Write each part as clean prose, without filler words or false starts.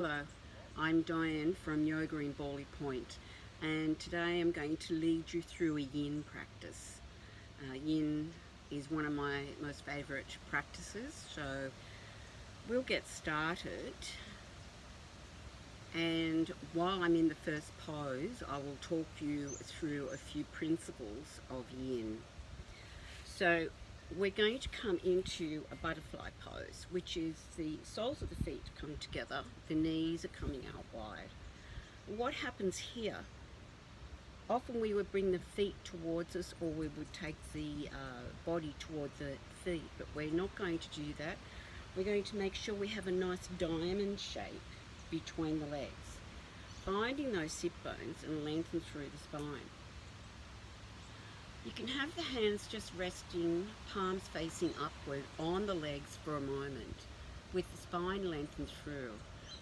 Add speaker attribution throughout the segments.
Speaker 1: Hello, I'm Diane from Yoga in Bawley Point, and today I'm going to lead you through a Yin practice. Yin is one of my most favourite practices, so we'll get started. And while I'm in the first pose, I will talk you through a few principles of Yin. So we're going to come into a butterfly pose, which is the soles of the feet come together, the knees are coming out wide. What happens here? Often we would bring the feet towards us, or we would take the body toward the feet, but we're not going to do that. We're going to make sure we have a nice diamond shape between the legs, finding those sit bones and lengthen through the spine. You can have the hands just resting, palms facing upward on the legs for a moment, with the spine lengthened through.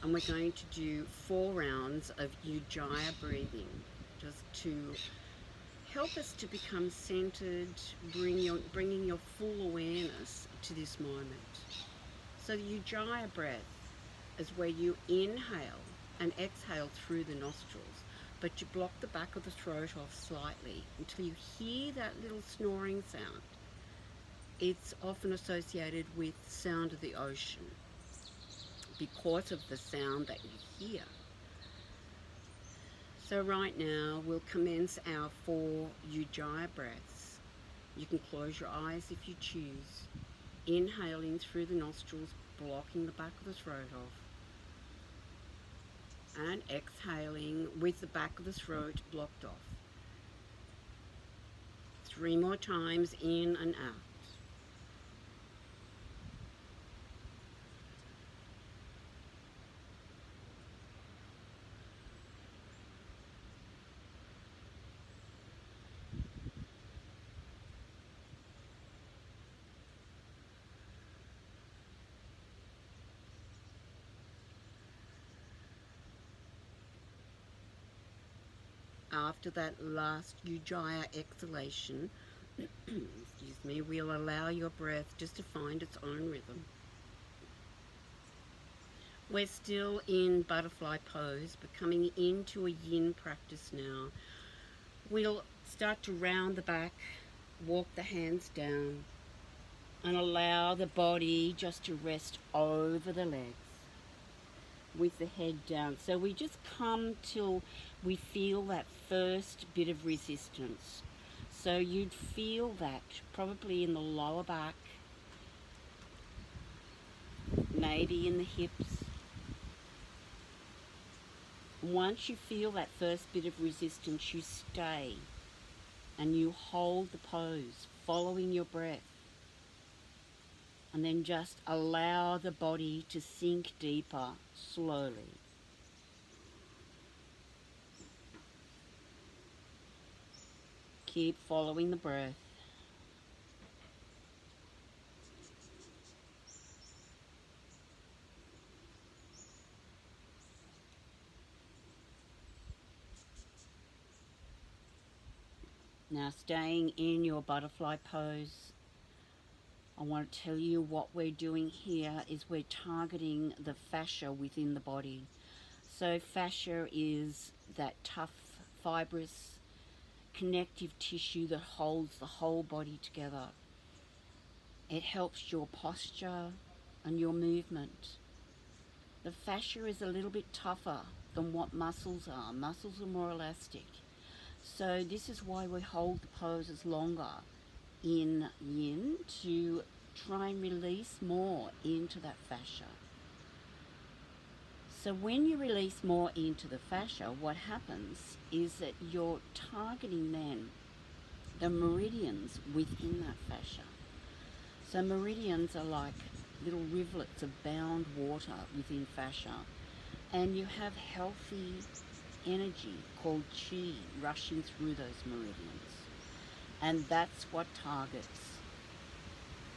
Speaker 1: And we're going to do 4 rounds of Ujjayi breathing, just to help us to become centered, bringing your full awareness to this moment. So the Ujjayi breath is where you inhale and exhale through the nostrils, but you block the back of the throat off slightly until you hear that little snoring sound. It's often associated with the sound of the ocean because of the sound that you hear. So right now we'll commence our 4 Ujjayi breaths. You can close your eyes if you choose, inhaling through the nostrils, blocking the back of the throat off, and exhaling with the back of the throat blocked off. 3 more times, in and out. After that last Ujjayi exhalation, excuse me, we'll allow your breath just to find its own rhythm. We're still in butterfly pose, but coming into a Yin practice now. We'll start to round the back, walk the hands down, and allow the body just to rest over the legs with the head down. So we just come till we feel that first bit of resistance. So you'd feel that probably in the lower back, maybe in the hips. Once you feel that first bit of resistance, you stay and you hold the pose, following your breath. And then just allow the body to sink deeper slowly. Keep following the breath. Now, staying in your butterfly pose, I want to tell you what we're doing here is we're targeting the fascia within the body. So fascia is that tough, fibrous, connective tissue that holds the whole body together. It helps your posture and your movement. The fascia is a little bit tougher than what muscles are. Muscles are more elastic. So this is why we hold the poses longer in Yin, to try and release more into that fascia. So when you release more into the fascia, what happens is that you're targeting then the meridians within that fascia. So meridians are like little rivulets of bound water within fascia, and you have healthy energy called qi rushing through those meridians, and that's what targets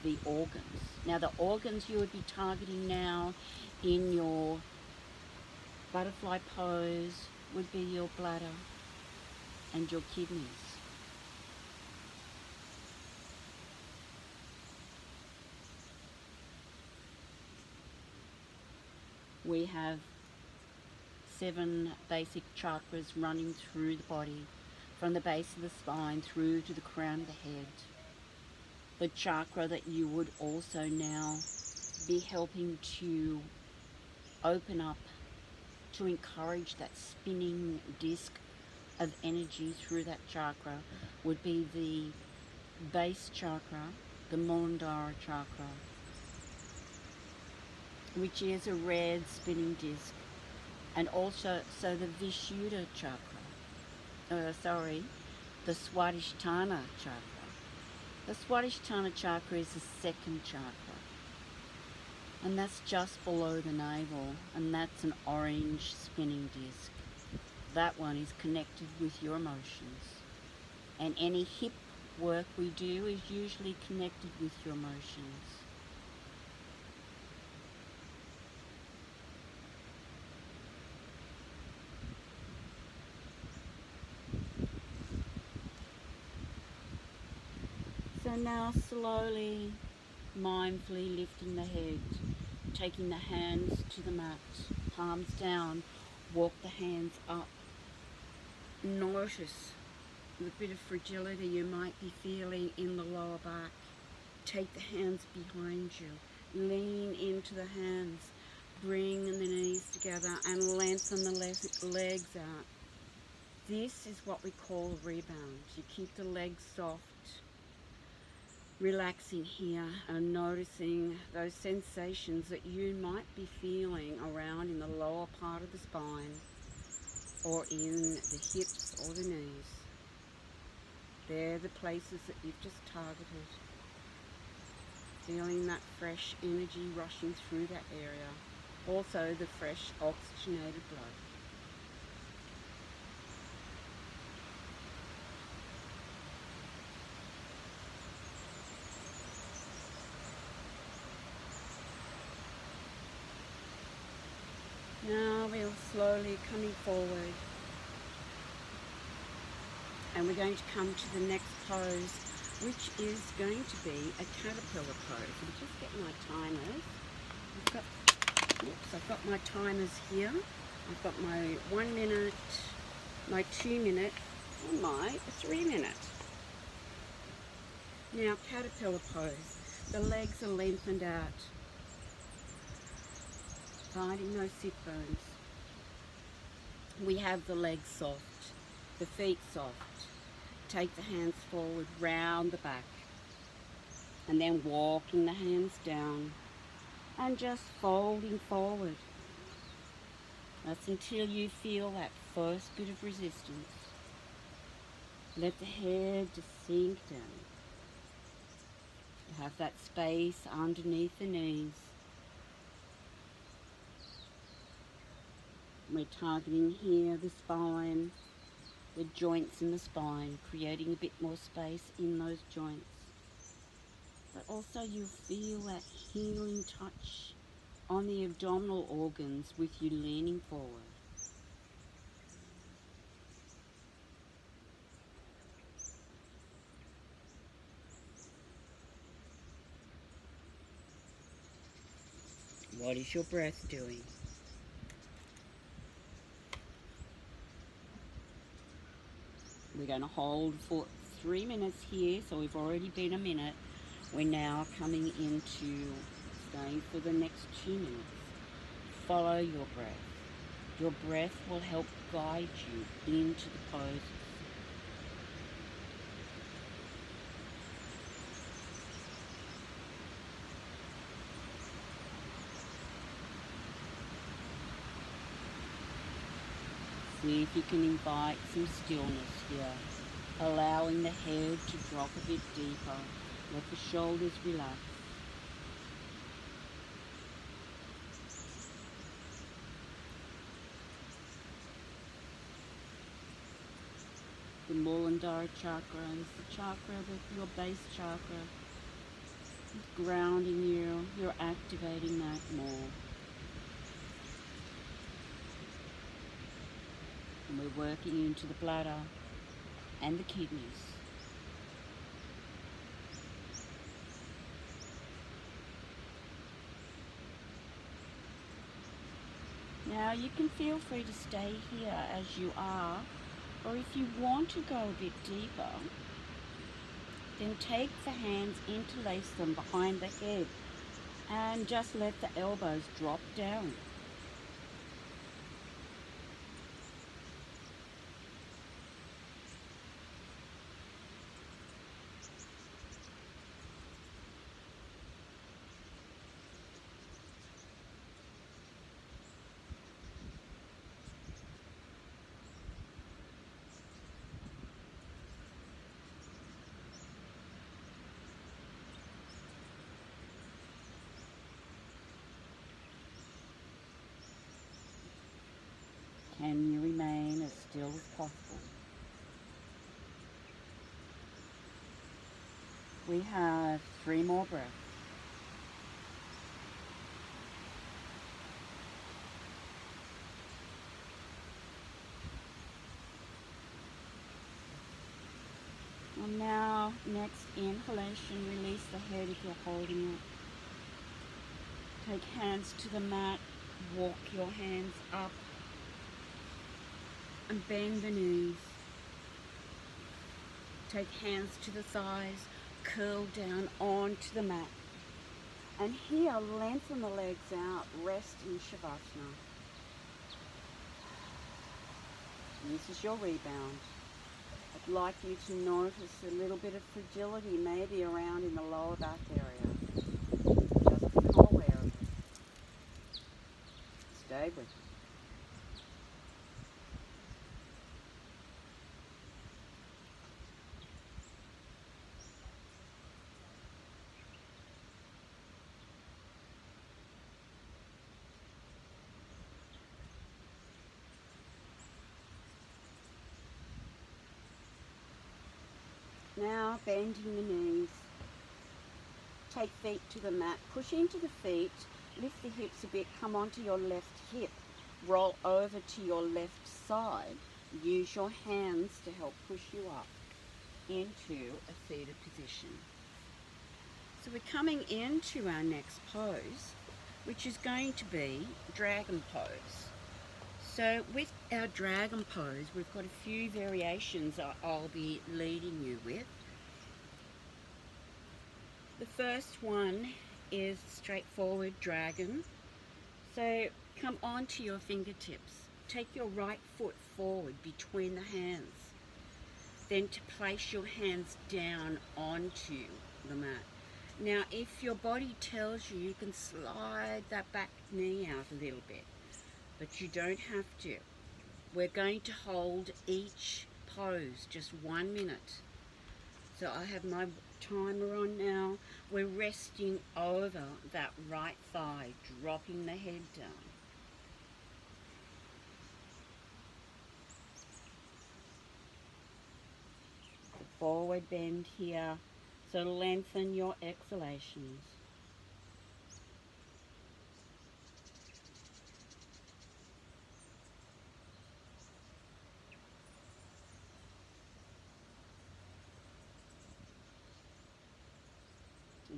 Speaker 1: the organs. Now the organs you would be targeting now in your butterfly pose would be your bladder and your kidneys. We have 7 basic chakras running through the body, from the base of the spine through to the crown of the head. The chakra that you would also now be helping to open up to encourage that spinning disc of energy through that chakra would be the base chakra, the Muladhara chakra, which is a red spinning disc, and also the Vishuddha chakra, the Swadhisthana chakra. The Swadhisthana chakra is the second chakra, and that's just below the navel, and that's an orange spinning disc. That one is connected with your emotions, and any hip work we do is usually connected with your emotions. So now slowly, mindfully lifting the head, taking the hands to the mat, palms down, walk the hands up. Notice the bit of fragility you might be feeling in the lower back. Take the hands behind you, lean into the hands, bring the knees together and lengthen the legs out. This is what we call rebound. You keep the legs soft, relaxing here and noticing those sensations that you might be feeling around in the lower part of the spine or in the hips or the knees. They're the places that you've just targeted. Feeling that fresh energy rushing through that area. Also the fresh oxygenated blood. Now we're slowly coming forward, and we're going to come to the next pose, which is going to be a caterpillar pose. I'm just getting my timers. I've got my timers here. I've got my 1 minute, my 2 minute, and my 3 minute. Now, caterpillar pose. The legs are lengthened out, finding those sit bones. We have the legs soft, the feet soft. Take the hands forward, round the back, and then walking the hands down and just folding forward. That's until you feel that first bit of resistance. Let the head just sink down. You have that space underneath the knees. We're targeting here the spine, the joints in the spine, creating a bit more space in those joints. But also you feel that healing touch on the abdominal organs with you leaning forward. What is your breath doing? We're going to hold for 3 minutes here, so we've already been a minute. We're now coming into staying for the next 2 minutes. Follow your breath. Your breath will help guide you into the pose. See if you can invite some stillness here, allowing the head to drop a bit deeper. Let the shoulders relax. The Muladhara chakra is the chakra, your base chakra. It's grounding you, you're activating that more. And we're working into the bladder and the kidneys. Now you can feel free to stay here as you are, or if you want to go a bit deeper, then take the hands, interlace them behind the head, and just let the elbows drop down. Can you remain as still as possible? We have 3 more breaths. And now, next inhalation, release the head if you're holding it. Take hands to the mat, walk your hands up and bend the knees. Take hands to the thighs, curl down onto the mat. And here, lengthen the legs out, rest in Shavasana. This is your rebound. I'd like you to notice a little bit of fragility maybe around in the lower back area. Just become aware of it. Stay with it. Now bending the knees. Take feet to the mat. Push into the feet. Lift the hips a bit. Come onto your left hip. Roll over to your left side. Use your hands to help push you up into a seated position. So we're coming into our next pose, which is going to be dragon pose. So with our dragon pose, we've got a few variations I'll be leading you with. The first one is straightforward dragon. So come onto your fingertips. Take your right foot forward between the hands. Then to place your hands down onto the mat. Now if your body tells you, you can slide that back knee out a little bit, but you don't have to. We're going to hold each pose just 1 minute. So I have my timer on now. We're resting over that right thigh, dropping the head down. The forward bend here, so lengthen your exhalations.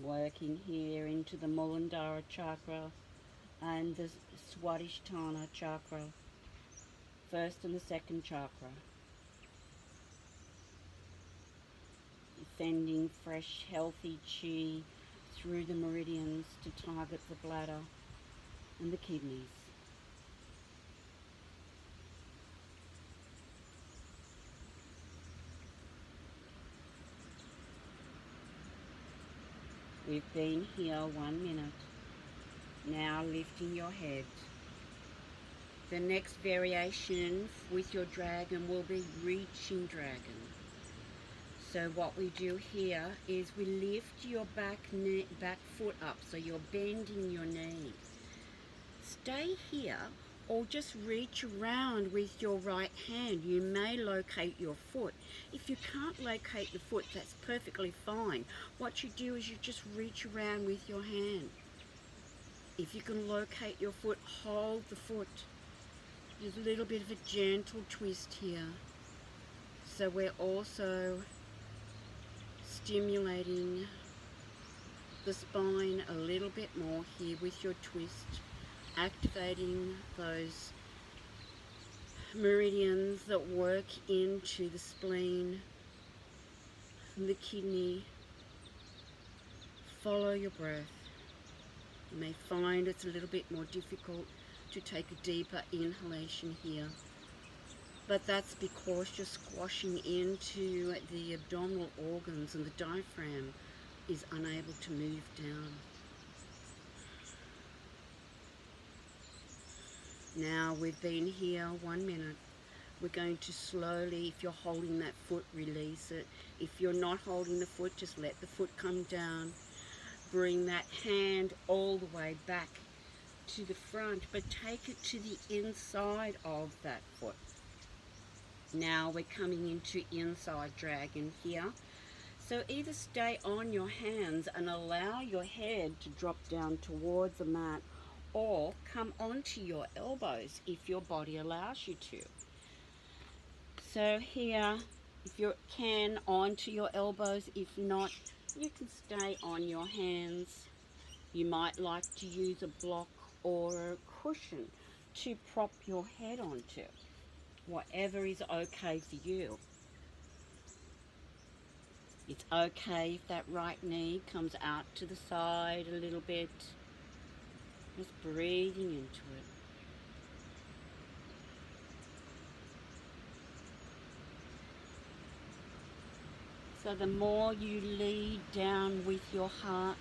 Speaker 1: Working here into the Muladhara chakra and the Swadhisthana chakra, first and the second chakra. Sending fresh, healthy chi through the meridians to target the bladder and the kidneys. We've been here 1 minute. Now lifting your head. The next variation with your dragon will be reaching dragon. So what we do here is we lift your back foot up, so you're bending your knee. Stay here or just reach around with your right hand. You may locate your foot. If you can't locate the foot, that's perfectly fine. What you do is you just reach around with your hand. If you can locate your foot, hold the foot. There's a little bit of a gentle twist here. So we're also stimulating the spine a little bit more here with your twist. activating those meridians that work into the spleen, the kidney. Follow your breath. You may find it's a little bit more difficult to take a deeper inhalation here, but that's because you're squashing into the abdominal organs and the diaphragm is unable to move down. Now we've been here 1 minute. We're going to slowly, if you're holding that foot, release it. If you're not holding the foot, just let the foot come down. Bring that hand all the way back to the front, but take it to the inside of that foot. Now we're coming into inside dragon here. So either stay on your hands and allow your head to drop down towards the mat, or come onto your elbows if your body allows you to. So here, if you can, onto your elbows. If not, you can stay on your hands. You might like to use a block or a cushion to prop your head onto. Whatever is okay for you. It's okay if that right knee comes out to the side a little bit. Just breathing into it. So the more you lead down with your heart,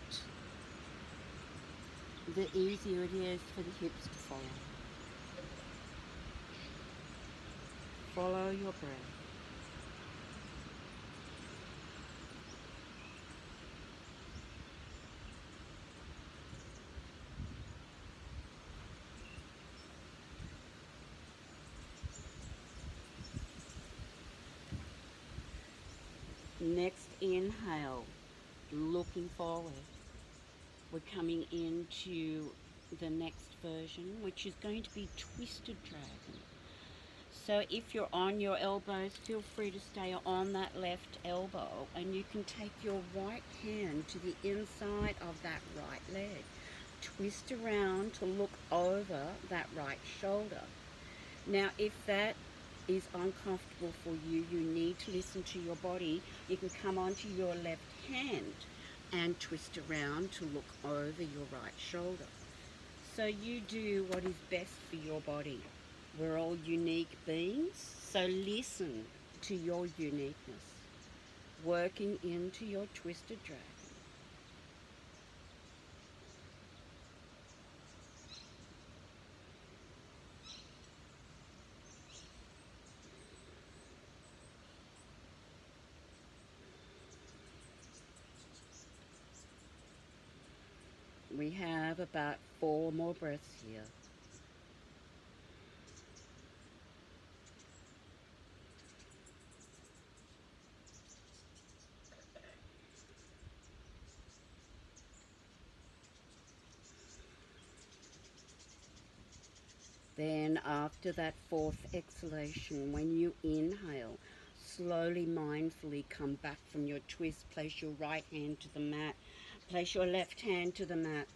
Speaker 1: the easier it is for the hips to follow. Follow your breath. Next inhale, looking forward. We're coming into the next version, which is going to be twisted dragon. So if you're on your elbows, feel free to stay on that left elbow, and you can take your right hand to the inside of that right leg. Twist around to look over that right shoulder. Now, if that is uncomfortable for you, you need to listen to your body. You can come onto your left hand and twist around to look over your right shoulder. So you do what is best for your body. We're all unique beings, so listen to your uniqueness. Working into your twisted dragon. We have about 4 more breaths here. Then after that 4th exhalation, when you inhale, slowly, mindfully come back from your twist. Place your right hand to the mat. Place your left hand to the mat.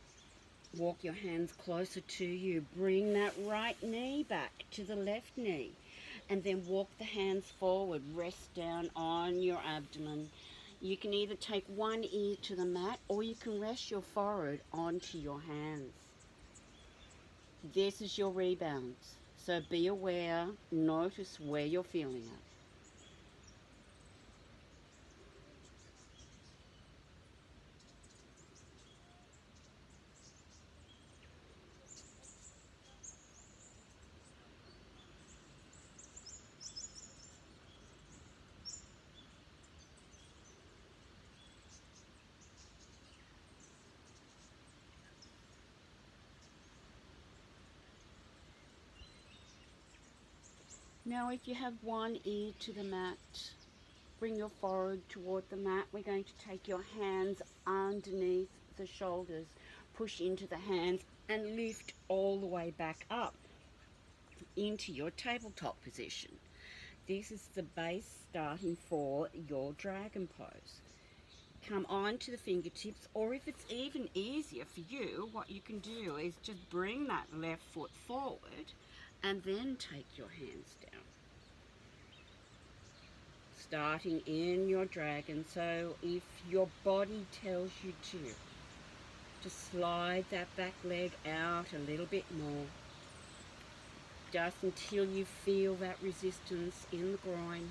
Speaker 1: Walk your hands closer to you. Bring that right knee back to the left knee. And then walk the hands forward. Rest down on your abdomen. You can either take one ear to the mat, or you can rest your forehead onto your hands. This is your rebound. So be aware, notice where you're feeling it. Now if you have one ear to the mat, bring your forehead toward the mat. We're going to take your hands underneath the shoulders, push into the hands and lift all the way back up into your tabletop position. This is the base starting for your dragon pose. come on to the fingertips, or if it's even easier for you, what you can do is just bring that left foot forward and then take your hands down. Starting in your dragon, so if your body tells you to slide that back leg out a little bit more, just until you feel that resistance in the groin.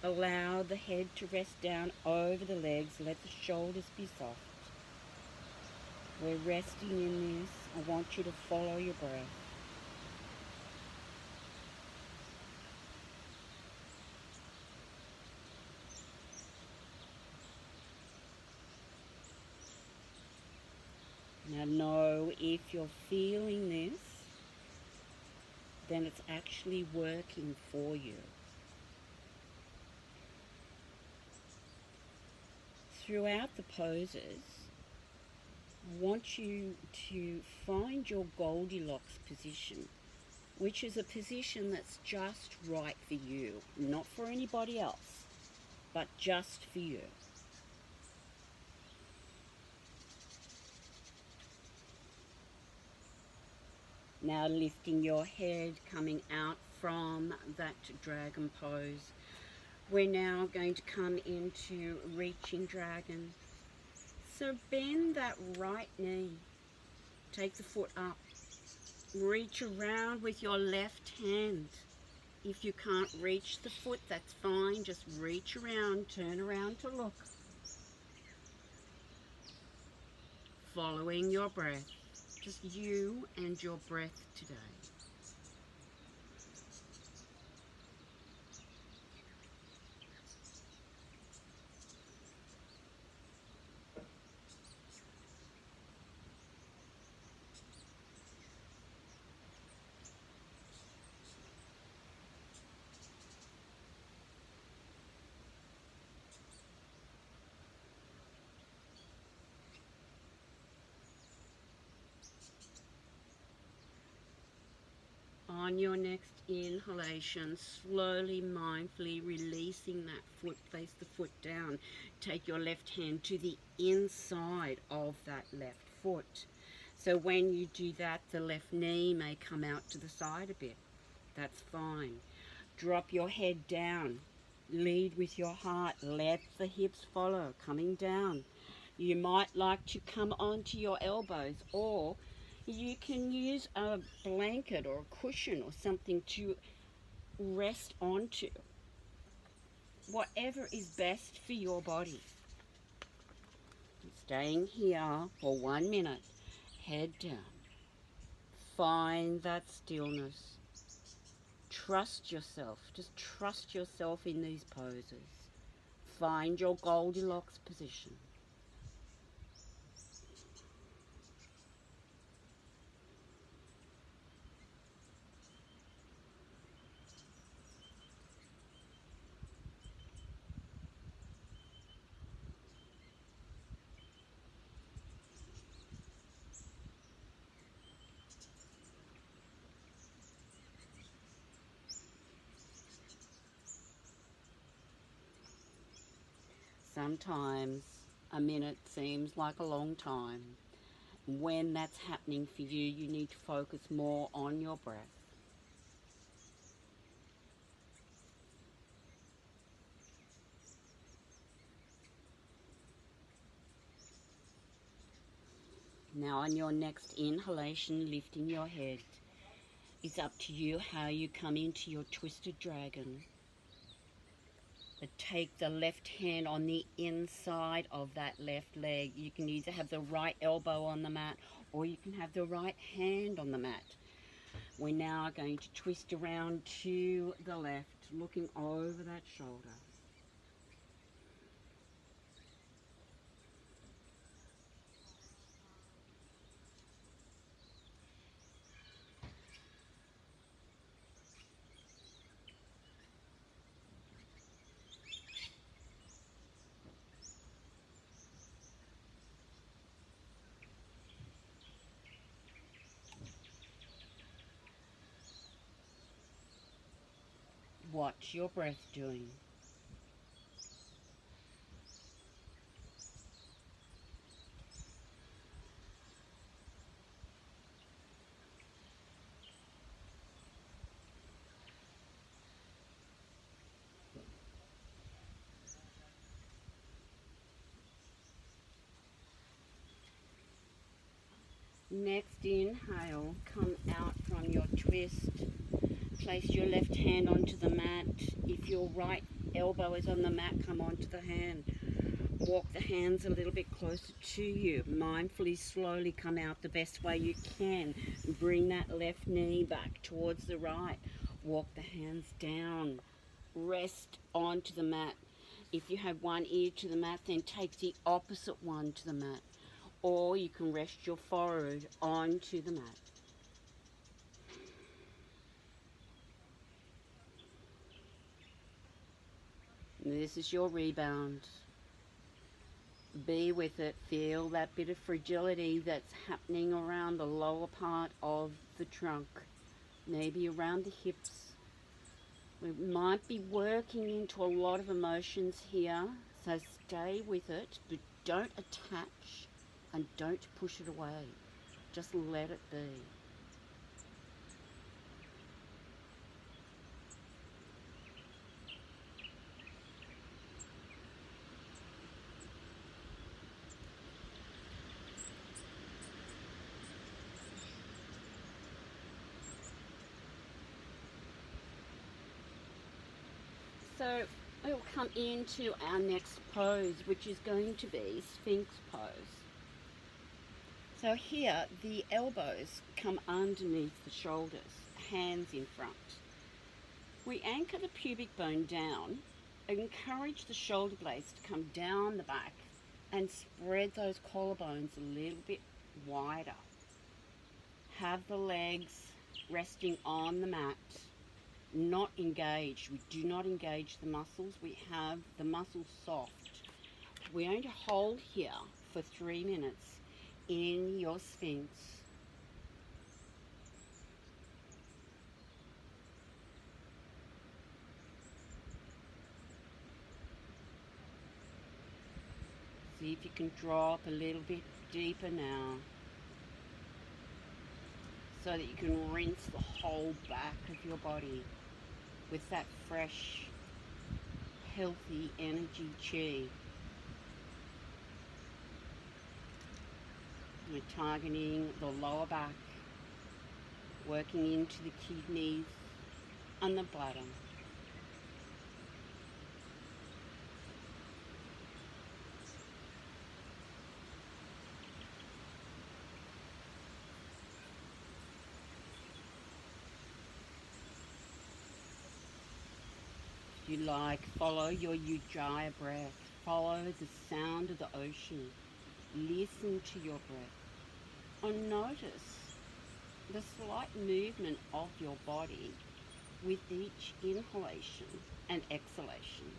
Speaker 1: Allow the head to rest down over the legs. Let the shoulders be soft. We're resting in this. I want you to follow your breath. Now know if you're feeling this, then it's actually working for you. Throughout the poses, I want you to find your Goldilocks position, which is a position that's just right for you, not for anybody else, but just for you. Now lifting your head, coming out from that dragon pose. We're now going to come into reaching dragon. So bend that right knee. Take the foot up. Reach around with your left hand. If you can't reach the foot, that's fine. Just reach around, turn around to look. Following your breath. Just you and your breath today. On your next inhalation, slowly, mindfully releasing that foot, place the foot down. Take your left hand to the inside of that left foot. So when you do that, the left knee may come out to the side a bit. That's fine. Drop your head down. Lead with your heart. Let the hips follow, coming down. You might like to come onto your elbows, or you can use a blanket or a cushion or something to rest onto. Whatever is best for your body. Staying here for 1 minute. Head down. Find that stillness. Trust yourself. Just trust yourself in these poses. Find your Goldilocks position. Sometimes a minute seems like a long time. When that's happening for you, you need to focus more on your breath. Now on your next inhalation, lifting your head. It's up to you how you come into your twisted dragon. But take the left hand on the inside of that left leg. You can either have the right elbow on the mat, or you can have the right hand on the mat. We're now going to twist around to the left, looking over that shoulder. What's your breath doing? Next inhale, come out from your twist. Place your left hand onto the mat. If your right elbow is on the mat, come onto the hand. Walk the hands a little bit closer to you. Mindfully, slowly come out the best way you can. Bring that left knee back towards the right. Walk the hands down. Rest onto the mat. If you have one ear to the mat, then take the opposite one to the mat. Or you can rest your forehead onto the mat. This is your rebound. Be with it. Feel that bit of fragility that's happening around the lower part of the trunk, maybe around the hips. We might be working into a lot of emotions here, so stay with it, but don't attach and don't push it away. Just let it be. So we'll come into our next pose, which is going to be Sphinx pose. So here, the elbows come underneath the shoulders, hands in front. We anchor the pubic bone down, encourage the shoulder blades to come down the back and spread those collarbones a little bit wider. Have the legs resting on the mat, not engaged. We do not engage the muscles. We have the muscles soft. We're going to hold here for 3 minutes in your Sphinx. See if you can drop a little bit deeper now, so that you can rinse the whole back of your body with that fresh, healthy energy chi. We're targeting the lower back, working into the kidneys and the bladder. If you like, follow your Ujjayi breath. Follow the sound of the ocean. Listen to your breath. And notice the slight movement of your body with each inhalation and exhalation.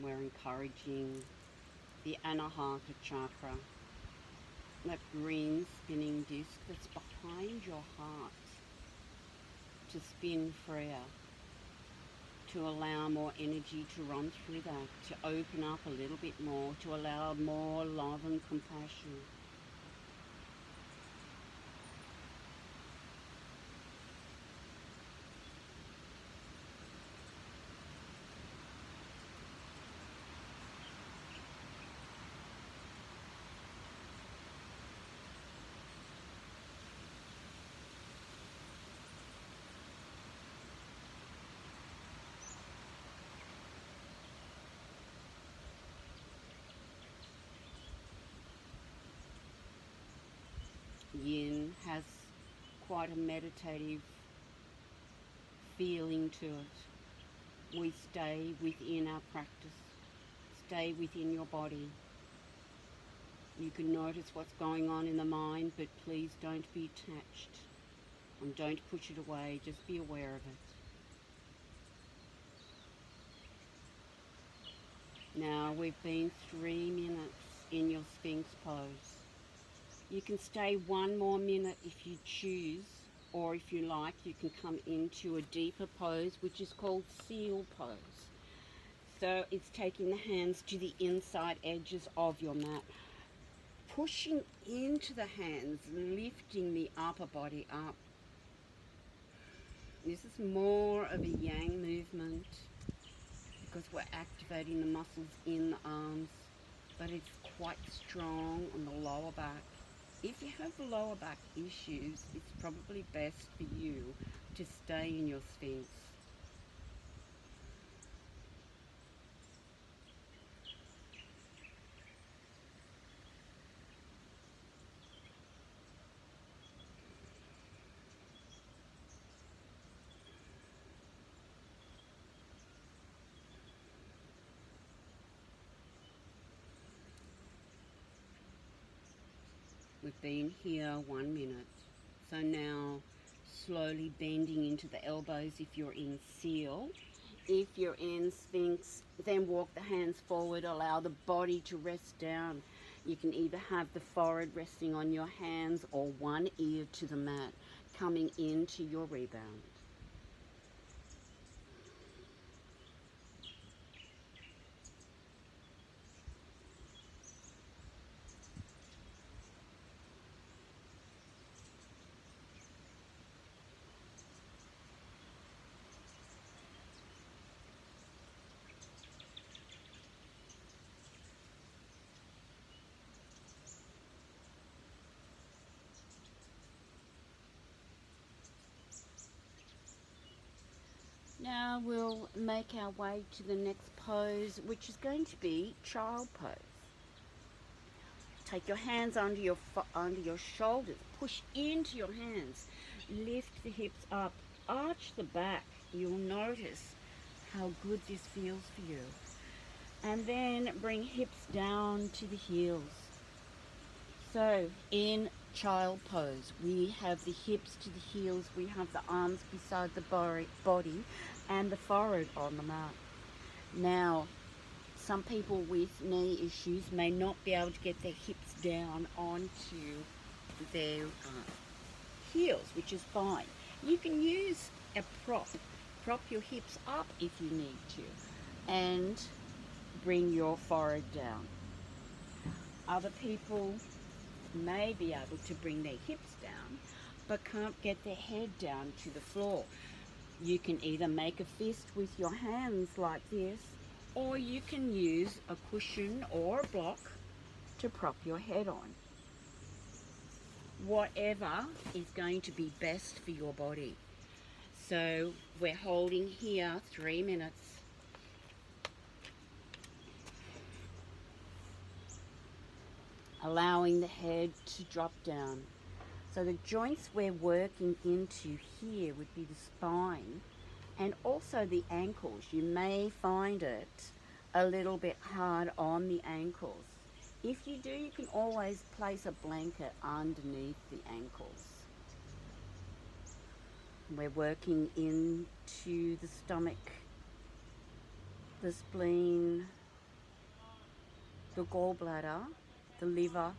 Speaker 1: We're encouraging the Anahata chakra, that green spinning disc that's behind your heart, to spin freer, to allow more energy to run through that, to open up a little bit more, to allow more love and compassion. Yin has quite a meditative feeling to it. We stay within our practice, stay within your body. You can notice what's going on in the mind, but please don't be attached and don't push it away, just be aware of it. Now we've been 3 minutes in your Sphinx pose. You can stay 1 more minute if you choose, or if you like, you can come into a deeper pose, which is called seal pose. So it's taking the hands to the inside edges of your mat, pushing into the hands, lifting the upper body up. This is more of a yang movement because we're activating the muscles in the arms, but it's quite strong on the lower back. If you have lower back issues, it's probably best for you to stay in your Sphinx. We've been here 1 minute. So now slowly bending into the elbows if you're in seal. If you're in Sphinx, then walk the hands forward, allow the body to rest down. You can either have the forehead resting on your hands or one ear to the mat, coming into your rebound. Now we'll make our way to the next pose, which is going to be child pose. Take your hands under your shoulders, push into your hands, lift the hips up, arch the back. You'll notice how good this feels for you. And then bring hips down to the heels. So in child pose, we have the hips to the heels, we have the arms beside the body and the forehead on the mat. Now, some people with knee issues may not be able to get their hips down onto their heels, which is fine. You can use a prop your hips up if you need to, and bring your forehead down. Other people may be able to bring their hips down but can't get their head down to the floor. You can either make a fist with your hands like this, or you can use a cushion or a block to prop your head on. Whatever is going to be best for your body. So we're holding here 3 minutes. Allowing the head to drop down. So the joints we're working into here would be the spine and also the ankles. You may find it a little bit hard on the ankles. If you do, you can always place a blanket underneath the ankles. We're working into the stomach, the spleen, the gallbladder, the liver,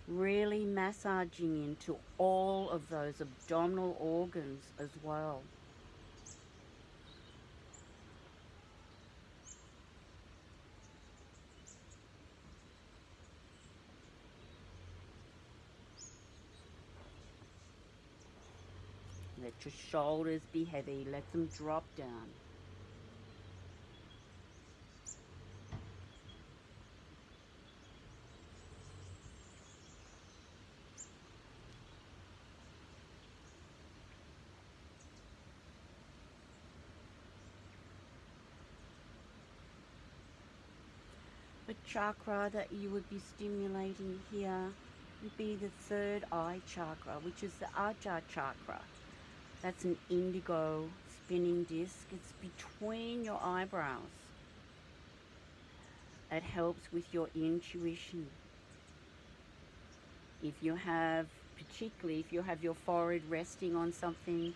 Speaker 1: really massaging into all of those abdominal organs as well. Let your shoulders be heavy, let them drop down. The chakra that you would be stimulating here would be the third eye chakra, which is the Ajna chakra. That's an indigo spinning disc. It's between your eyebrows. It helps with your intuition. Particularly if you have your forehead resting on something,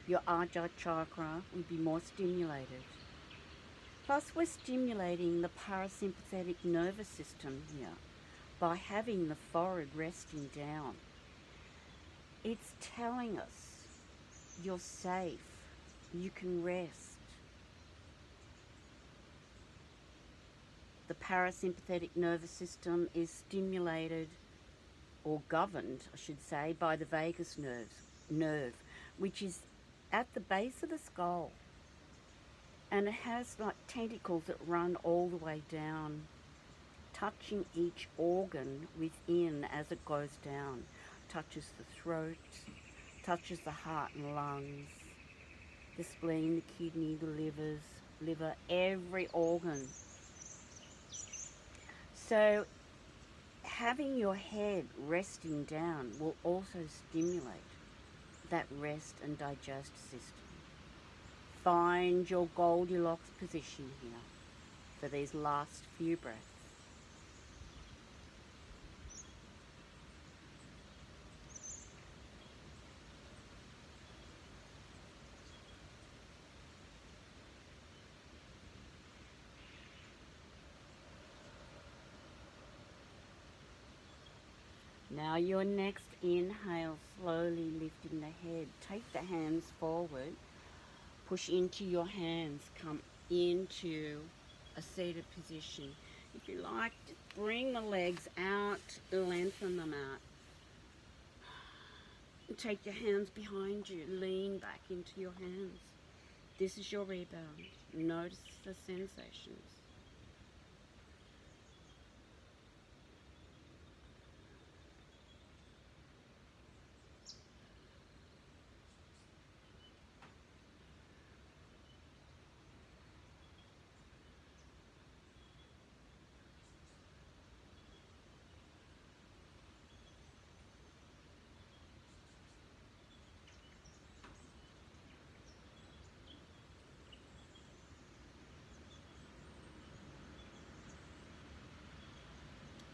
Speaker 1: your Ajna chakra would be more stimulated. Plus, we're stimulating the parasympathetic nervous system here by having the forehead resting down. It's telling us you're safe, you can rest. The parasympathetic nervous system is stimulated or governed, I should say, by the vagus nerve, which is at the base of the skull. And it has like tentacles that run all the way down, touching each organ within as it goes down. Touches the throat, touches the heart and lungs, the spleen, the kidney, the liver, every organ. So having your head resting down will also stimulate that rest and digest system. Find your Goldilocks position here for these last few breaths. Now your next inhale, slowly lifting the head. Take the hands forward, push into your hands, come into a seated position. If you like, just bring the legs out, lengthen them out. And take your hands behind you, lean back into your hands. This is your rebound. Notice the sensations.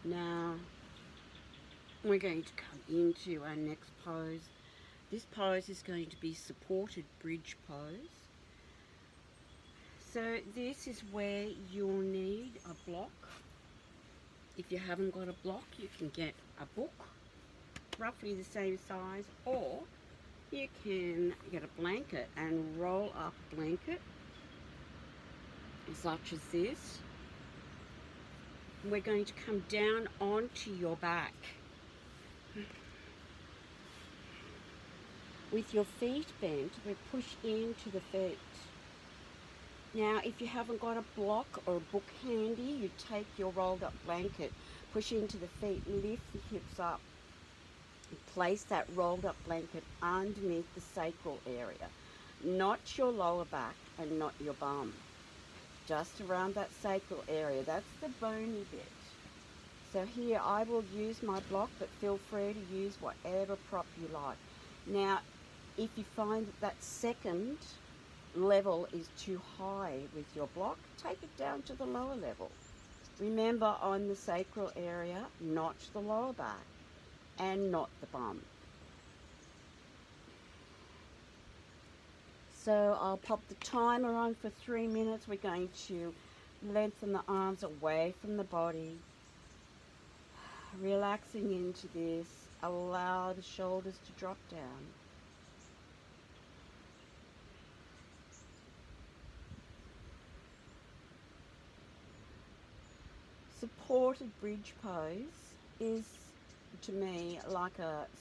Speaker 1: Now, we're going to come into our next pose. This pose is going to be supported bridge pose. So this is where you'll need a block. If you haven't got a block, you can get a book, roughly the same size, or you can get a blanket and roll up a blanket, such as this. We're going to come down onto your back. With your feet bent, we push into the feet. Now, if you haven't got a block or a book handy, you take your rolled up blanket, push into the feet, lift the hips up, and place that rolled up blanket underneath the sacral area, not your lower back and not your bum, just around that sacral area. That's the bony bit. So here I will use my block, but feel free to use whatever prop you like. Now, if you find that second level is too high with your block, take it down to the lower level. Remember, on the sacral area, not the lower back and not the bum. So I'll pop the timer on for 3 minutes. We're going to lengthen the arms away from the body, relaxing into this. Allow the shoulders to drop down. Supported bridge pose is, to me, like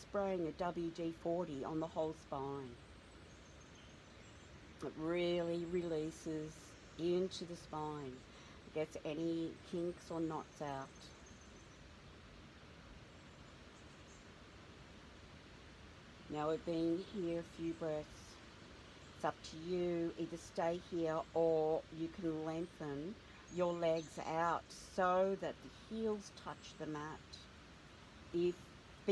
Speaker 1: spraying a WD-40 on the whole spine. It really releases into the spine. It gets any kinks or knots out. Now we've been here a few breaths. It's up to you. Either stay here or you can lengthen your legs out so that the heels touch the mat. Be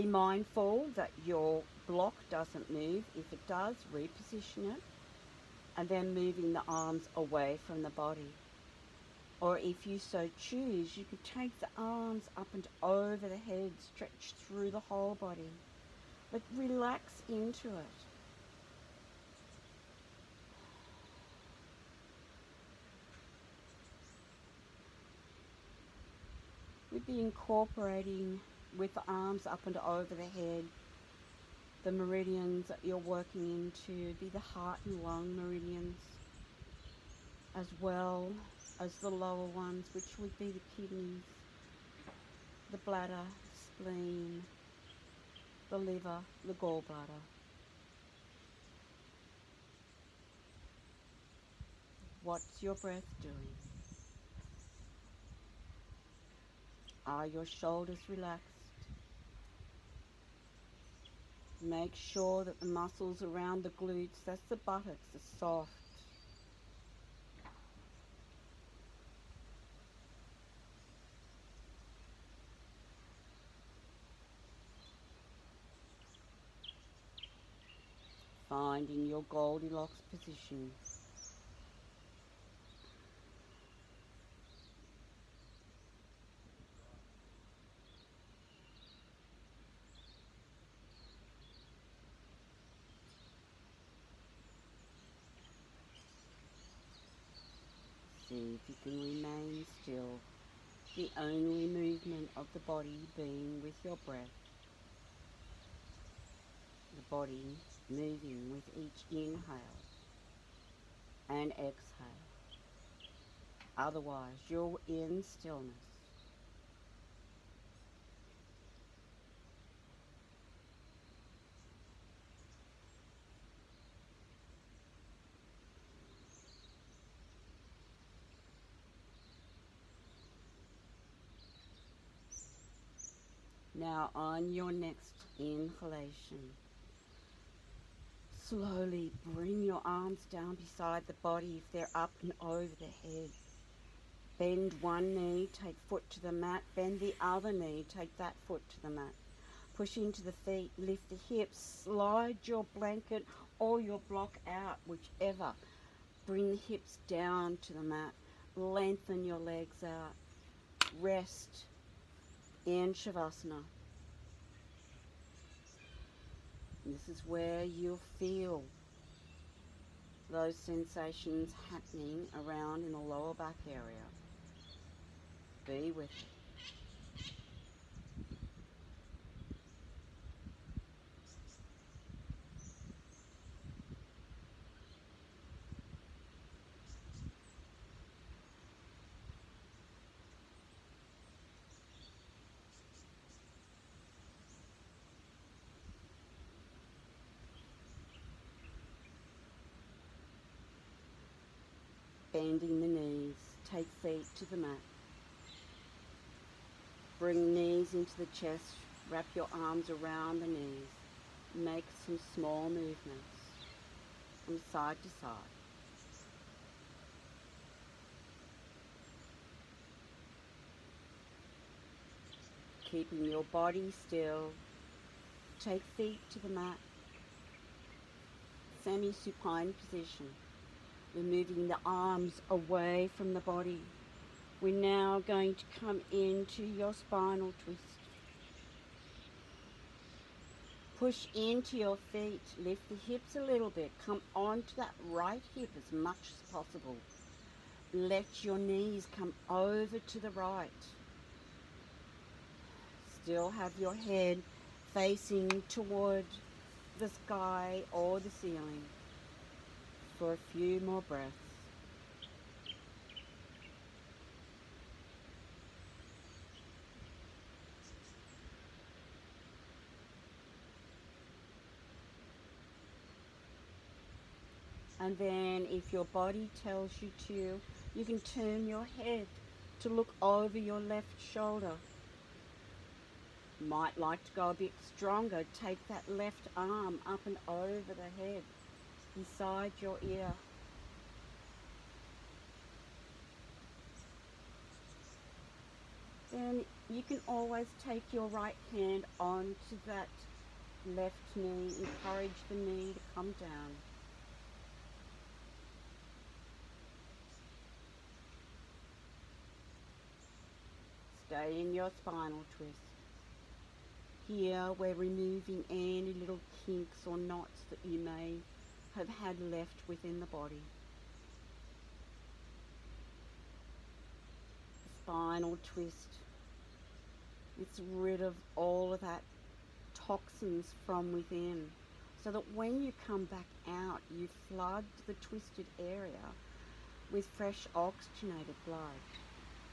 Speaker 1: mindful that your block doesn't move. If it does, reposition it, and then moving the arms away from the body. Or if you so choose, you could take the arms up and over the head, stretch through the whole body, but relax into it. we'd be incorporating with the arms up and over the head. The meridians that you're working into be the heart and lung meridians, as well as the lower ones, which would be the kidneys, the bladder, spleen, the liver, the gallbladder. What's your breath doing? Are your shoulders relaxed? Make sure that the muscles around the glutes, that's the buttocks, are soft. Finding your Goldilocks position. See if you can remain still, the only movement of the body being with your breath. The body moving with each inhale and exhale. Otherwise, you're in stillness. Now on your next inhalation, slowly bring your arms down beside the body if they're up and over the head. Bend one knee, take foot to the mat. Bend the other knee, take that foot to the mat. Push into the feet, lift the hips, slide your blanket or your block out, whichever. Bring the hips down to the mat. Lengthen your legs out. Rest in Shavasana. This is where you'll feel those sensations happening around in the lower back area. Be with it. Bending the knees, take feet to the mat. Bring knees into the chest, wrap your arms around the knees. Make some small movements from side to side. Keeping your body still, take feet to the mat. Semi-supine position. We're moving the arms away from the body. We're now going to come into your spinal twist. Push into your feet, lift the hips a little bit. Come onto that right hip as much as possible. Let your knees come over to the right. Still have your head facing toward the sky or the ceiling for a few more breaths. And then if your body tells you to, you can turn your head to look over your left shoulder. Might like to go a bit stronger, take that left arm up and over the head, beside your ear. Then you can always take your right hand onto that left knee, encourage the knee to come down. Stay in your spinal twist. Here we're removing any little kinks or knots that you may have had left within the body. Spinal twist. It's rid of all of that toxins from within, so that when you come back out, you flood the twisted area with fresh oxygenated blood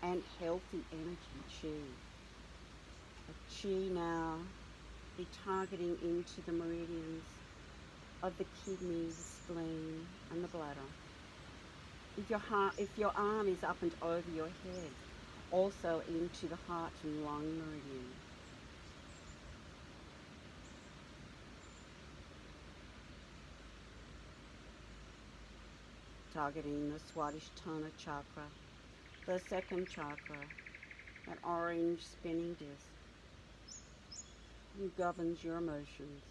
Speaker 1: and healthy energy chi. A chi now be targeting into the meridians of the kidneys, the spleen, and the bladder. If your arm is up and over your head, also into the heart and lung meridian. Targeting the Swadhisthana chakra, the second chakra, that orange spinning disc. It governs your emotions.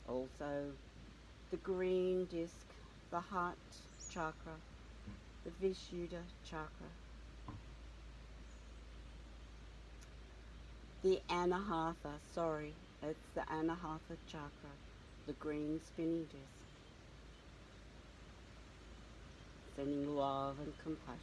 Speaker 1: Also, the green disc, the heart chakra, the Vishuddha chakra. The Anahata, it's the Anahata chakra, the green spinning disc. Sending love and compassion.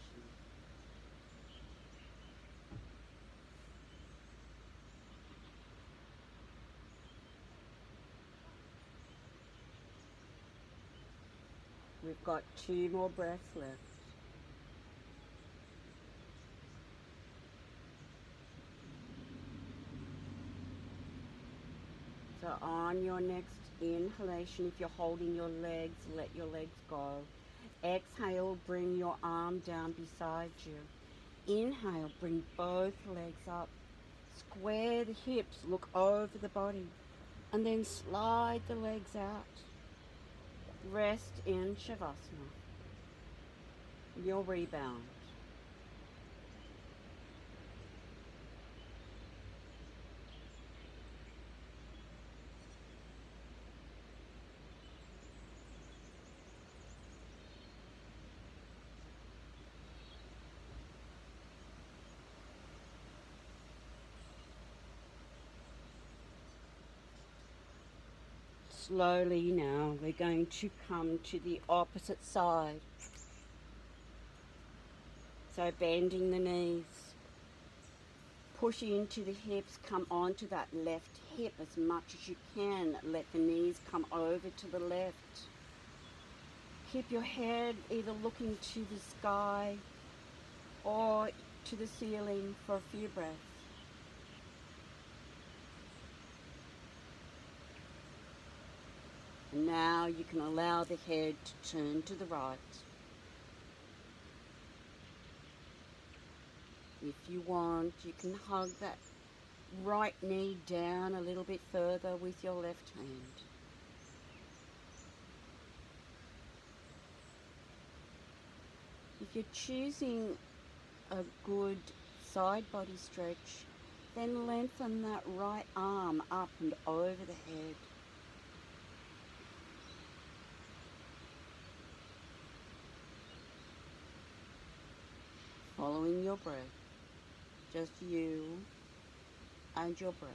Speaker 1: We've got 2 more breaths left. So on your next inhalation, if you're holding your legs, let your legs go. Exhale, bring your arm down beside you. Inhale, bring both legs up. Square the hips, look over the body. And then slide the legs out. Rest in Shavasana. You'll rebound. Slowly now, we're going to come to the opposite side. So bending the knees, pushing into the hips, come onto that left hip as much as you can. Let the knees come over to the left. Keep your head either looking to the sky or to the ceiling for a few breaths. And now you can allow the head to turn to the right. If you want, you can hug that right knee down a little bit further with your left hand. If you're choosing a good side body stretch, then lengthen that right arm up and over the head. Following your breath, just you and your breath.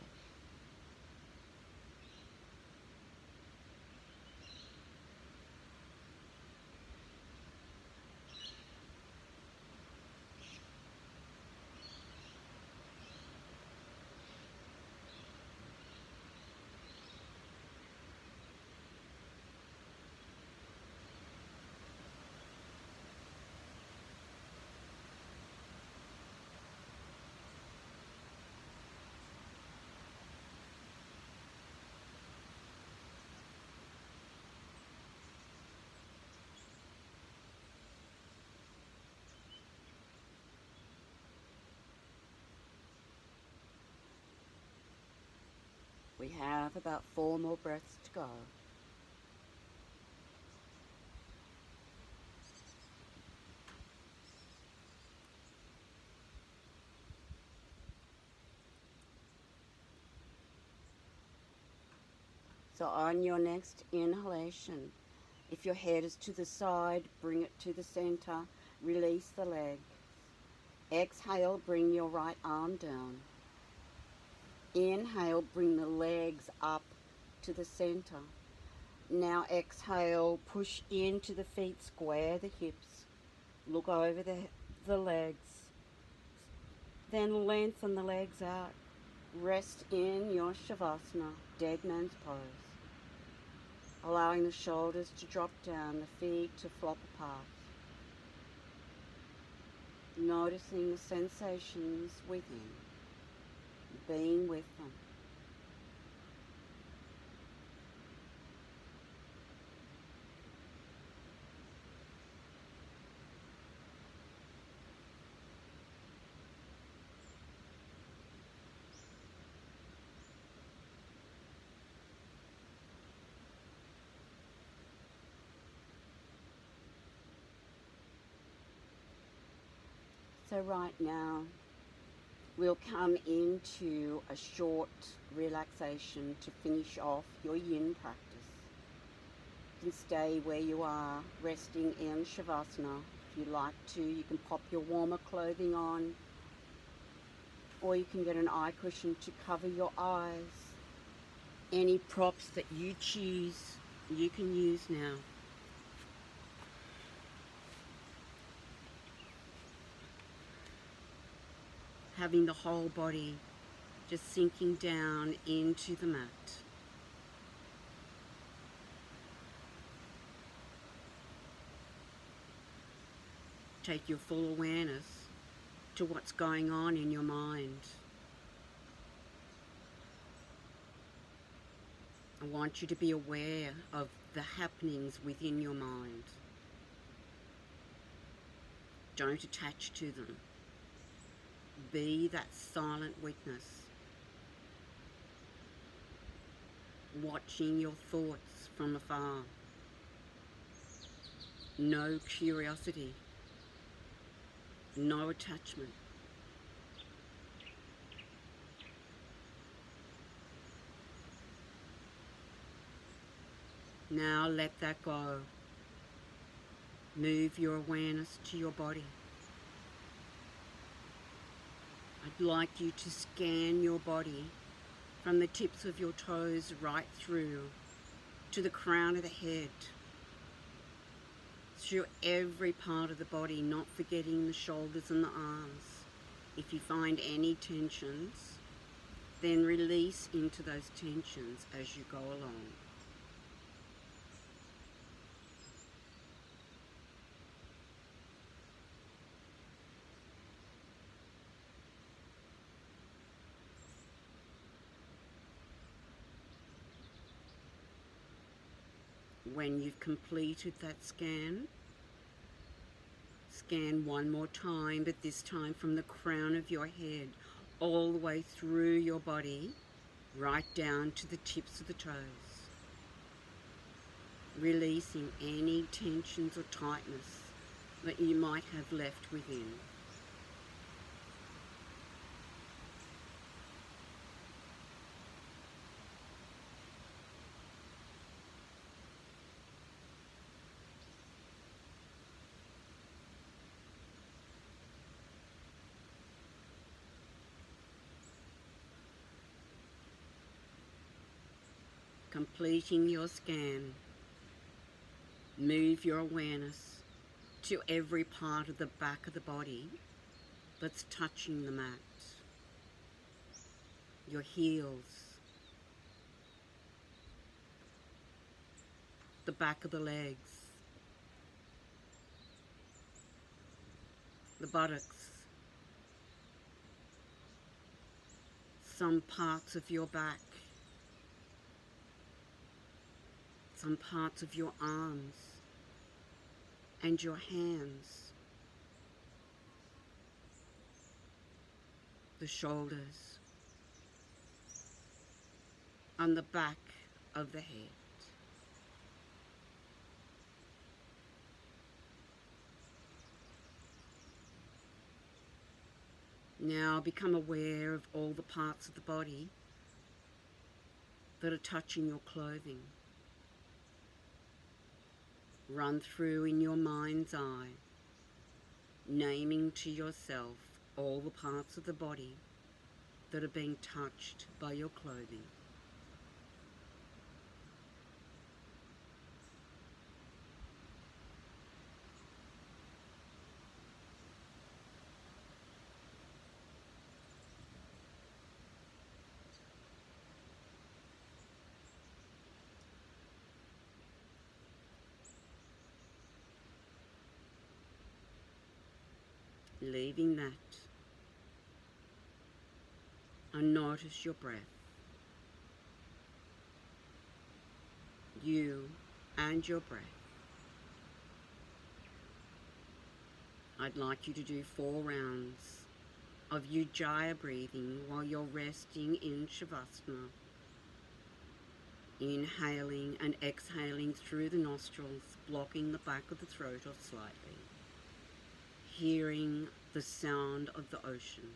Speaker 1: We have about 4 more breaths to go. So on your next inhalation, if your head is to the side, bring it to the center, release the leg. Exhale, bring your right arm down. Inhale, bring the legs up to the center. Now exhale, push into the feet, square the hips. Look over the the legs. Then lengthen the legs out. Rest in your Shavasana, dead man's pose. Allowing the shoulders to drop down, the feet to flop apart. Noticing the sensations within, being with them. So right now, we'll come into a short relaxation to finish off your Yin practice. You can stay where you are, resting in Shavasana. If you like to, you can pop your warmer clothing on, or you can get an eye cushion to cover your eyes. Any props that you choose, you can use now. Having the whole body just sinking down into the mat. Take your full awareness to what's going on in your mind. I want you to be aware of the happenings within your mind. Don't attach to them. Be that silent witness, watching your thoughts from afar. No curiosity, no attachment. Now let that go. Move your awareness to your body. I'd like you to scan your body from the tips of your toes right through to the crown of the head, through every part of the body, not forgetting the shoulders and the arms. If you find any tensions, then release into those tensions as you go along. When you've completed that scan, scan one more time, but this time from the crown of your head all the way through your body, right down to the tips of the toes. Releasing any tensions or tightness that you might have left within. Completing your scan, move your awareness to every part of the back of the body that's touching the mat. Your heels, the back of the legs, the buttocks, some parts of your back, some parts of your arms and your hands, the shoulders, on the back of the head. Now become aware of all the parts of the body that are touching your clothing. Run through in your mind's eye, naming to yourself all the parts of the body that are being touched by your clothing. leaving that, and notice your breath. You and your breath. I'd like you to do 4 rounds of Ujjayi breathing while you're resting in Shavasana. Inhaling and exhaling through the nostrils, blocking the back of the throat or slightly. Hearing the sound of the ocean.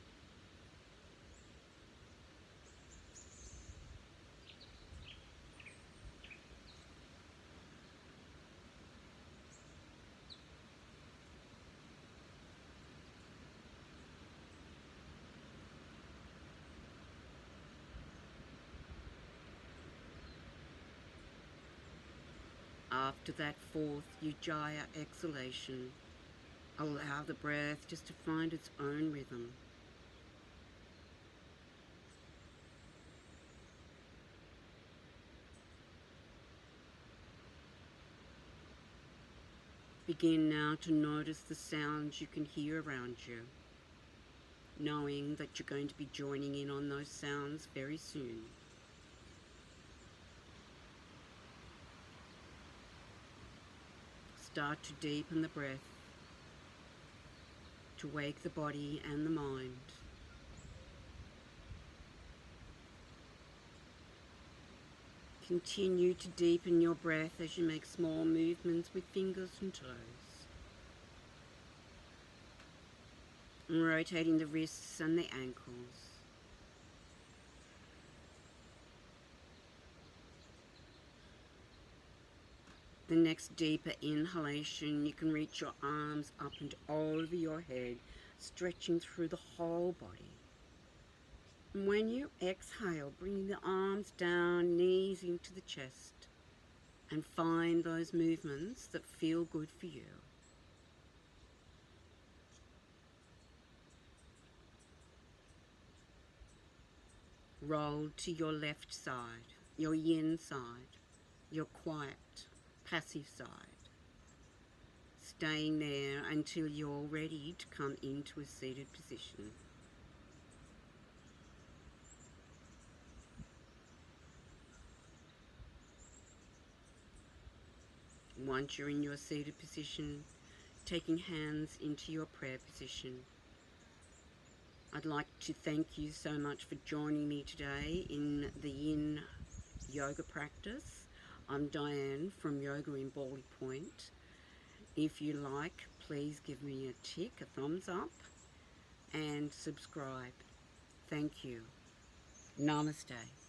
Speaker 1: After that 4th Ujjayi exhalation, allow the breath just to find its own rhythm. Begin now to notice the sounds you can hear around you, knowing that you're going to be joining in on those sounds very soon. Start to deepen the breath, to wake the body and the mind. Continue to deepen your breath as you make small movements with fingers and toes. And rotating the wrists and the ankles. The next deeper inhalation, you can reach your arms up and over your head, stretching through the whole body. And when you exhale, bring the arms down, knees into the chest, and find those movements that feel good for you. Roll to your left side, your yin side, your quiet, passive side. Staying there until you're ready to come into a seated position. Once you're in your seated position, taking hands into your prayer position. I'd like to thank you so much for joining me today in the Yin Yoga Practice. I'm Diane from Yoga in Bawley Point. If you like, please give me a tick, a thumbs up, and subscribe. Thank you. Namaste.